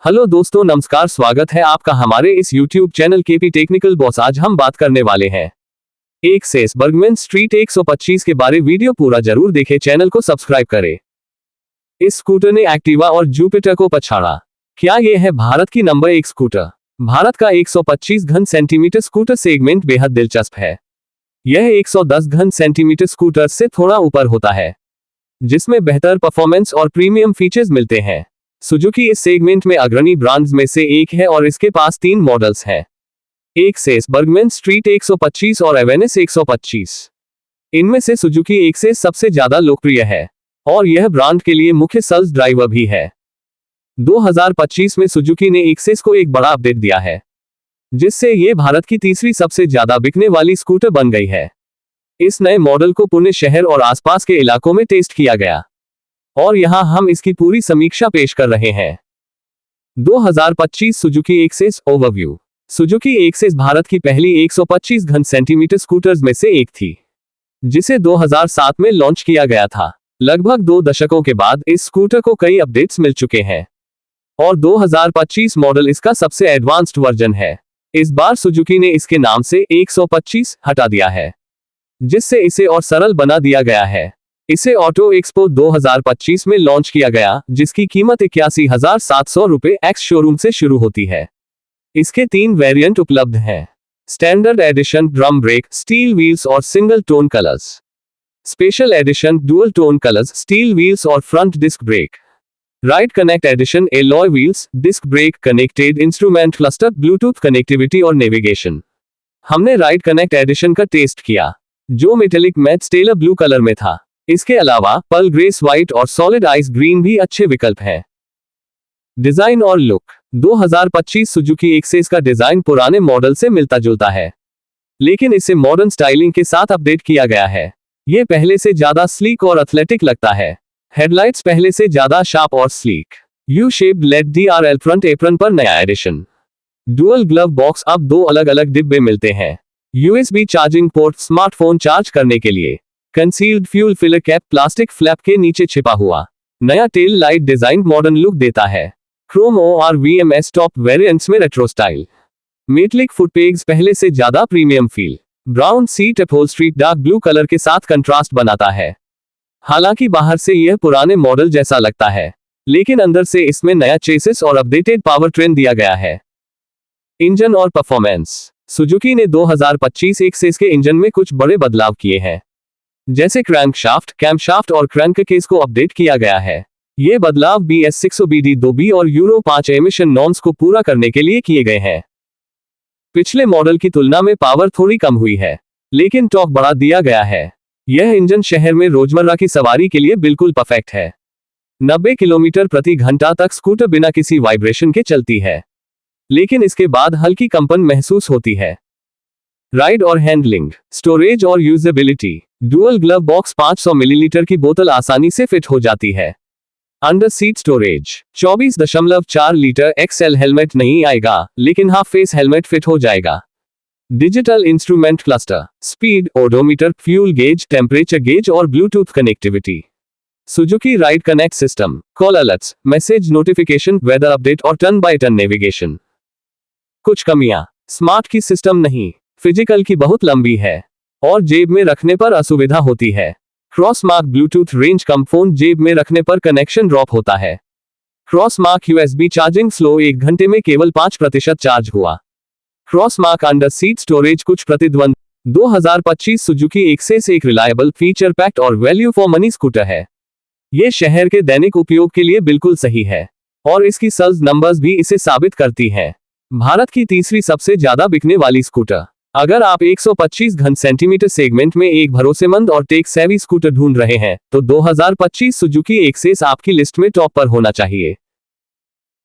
Hello दोस्तों, नमस्कार। स्वागत है आपका हमारे इस YouTube channel KP technical boss. आज हम बात करने वाले हैं एक्सेस बर्गमैन स्ट्रीट 125 के बारे। वीडियो पूरा जरूर देखें, चैनल को सब्सक्राइब करें। इस स्कूटर ने एक्टिवा और जुपिटर को पछाड़ा। क्या यह है भारत की नंबर 1 स्कूटर? भारत का 125 घन सेंटीमीटर स्कूटर सेगमेंट बेहद दिलचस्प है। यह 110 घन सेंटीमीटर स्कूटर से थोड़ा ऊपर होता है, जिसमें बेहतर परफॉर्मेंस और प्रीमियम फीचर्स मिलते हैं। सुजुकी इस सेगमेंट में अग्रणी ब्रांड्स में से एक है और इसके पास 3 मॉडल्स हैं: एक्सेस, बर्गमैन स्ट्रीट 125 और एवेनिस 125। इनमें से सुजुकी एक्सेस सबसे ज्यादा लोकप्रिय है और यह ब्रांड के लिए मुख्य सेल्स ड्राइवर भी है। 2025 में सुजुकी ने एक्सेस को एक बड़ा अपडेट दिया है, जिससे ये भारत की तीसरी सबसे ज्यादा बिकने वाली स्कूटर बन गई है। इस नए मॉडल को पुणे शहर और आसपास के इलाकों में टेस्ट किया गया और यहां हम इसकी पूरी समीक्षा पेश कर रहे हैं। 2025 Suzuki Access overview. Suzuki Access Bharat की पहली 125 घन सेंटीमीटर स्कूटर्स में से एक थी, जिसे 2007 में लॉन्च किया गया था। लगभग 2 दशकों के बाद इस स्कूटर को कई अपडेट्स मिल चुके हैं और 2025 मॉडल इसका सबसे एडवांस्ड वर्जन है। इस बार सुजुकी ने इसके नाम से 125 हटा दिया है, जिससे इसे और सरल बना दिया गया है। इसे ऑटो एक्सपो 2025 में लॉन्च किया गया, जिसकी कीमत 81,700 रुपए एक्स शोरूम से शुरू होती है। इसके 3 वेरिएंट उपलब्ध हैं: standard edition drum brake, steel wheels और single tone colours. Special edition dual tone colours, steel wheels और front disc brake. Ride connect edition alloy wheels, disc brake, connected instrument cluster, Bluetooth connectivity और navigation. हमने ride connect edition का test किया, जो metallic matte stellar blue colour में था। इसके अलावा पर्ल ग्रेस व्हाइट और सॉलिड आइस ग्रीन भी अच्छे विकल्प हैं। डिजाइन और लुक। 2025 सुजुकी एक्सेस का डिजाइन पुराने मॉडल से मिलता जुलता है, लेकिन इसे मॉडर्न स्टाइलिंग के साथ अपडेट किया गया है। यह पहले से ज्यादा स्लीक और एथलेटिक लगता है। हेडलाइट्स पहले से ज्यादा शार्प और sleek. U shaped LED DRL front apron पर नया एडिशन। डुअल ग्लव बॉक्स, अब 2 अलग अलग डिब्बे मिलते हैं। USB charging port, smartphone charge करने के लिए। Concealed fuel filler cap, plastic flap के नीचे छिपा हुआ। नया tail light design modern look देता है। क्रोम और VMS टॉप वेरिएंट्स में रेट्रो स्टाइल। मेटलिक फुटपेग्स, पहले से ज्यादा premium feel. Brown seat upholstery dark blue colour के साथ कंट्रास्ट बनाता है। हालांकि बाहर से यह पुराने मॉडल जैसा लगता है, लेकिन अंदर से इसमें नया चेसिस और अपडेटेड पावर ट्रेन दिया गया है। इंजन और परफॉर्मेंस। सुजुकी ने 2025 एक्सेस के इंजन में कुछ बड़े बदलाव किए हैं, जैसे क्रैंकशाफ्ट, कैमशाफ्ट और क्रैंक केस को अपडेट किया गया है। ये बदलाव BS 600BD2B और यूरो 5 एमिशन नॉर्म्स को पूरा करने के लिए किए गए हैं। पिछले मॉडल की तुलना में पावर थोड़ी कम हुई है, लेकिन टॉर्क बढ़ा दिया गया है। यह इंजन शहर में रोजमर्रा की सवारी के लिए बिल्कुल परफेक्ट है। 90 किलोमीटर प्रति घंटा तक स्कूटर बिना किसी वाइब्रेशन के चलती है, लेकिन इसके बाद हल्की कंपन महसूस होती है। राइड और हैंडलिंग। स्टोरेज और usability. Dual glove box, 500 millilitre की बोतल आसानी से फिट हो जाती है। Under seat storage. 24.4 litre XL helmet नहीं आएगा, लेकिन हाफ फेस हेलमेट फिट हो जाएगा। Digital instrument cluster, speed, odometer, fuel gauge, temperature gauge और Bluetooth connectivity. Suzuki ride connect system, call alerts, message notification, weather update और turn by turn navigation. कुछ कमियां। Smart की सिस्टम नहीं, physical की बहुत लंबी है और जेब में रखने पर असुविधा होती है। क्रॉस मार्क ब्लूटूथ रेंज कम, फोन जेब में रखने पर कनेक्शन ड्रॉप होता है। Cross mark USB charging slow, 1 घंटे में केवल 5% चार्ज हुआ। Cross mark under seat storage, कुछ प्रतिद्वंद। 2025 सुजुकी एक्सेस एक रिलायबल, फीचर पैक्ड और वैल्यू फॉर मनी स्कूटर है। ये शहर के दैनिक उपयोग के लिए बिल्कुल सही है और इसकी सेल्स नंबर्स भी इसे साबित करती हैं। भारत की तीसरी सबसे ज्यादा बिकने वाली स्कूटर। अगर आप 125 घन सेंटीमीटर सेगमेंट में एक भरोसेमंद और टेक सेवी स्कूटर ढूंढ रहे हैं, तो 2025 सुजुकी एक्सेस आपकी लिस्ट में टॉप पर होना चाहिए।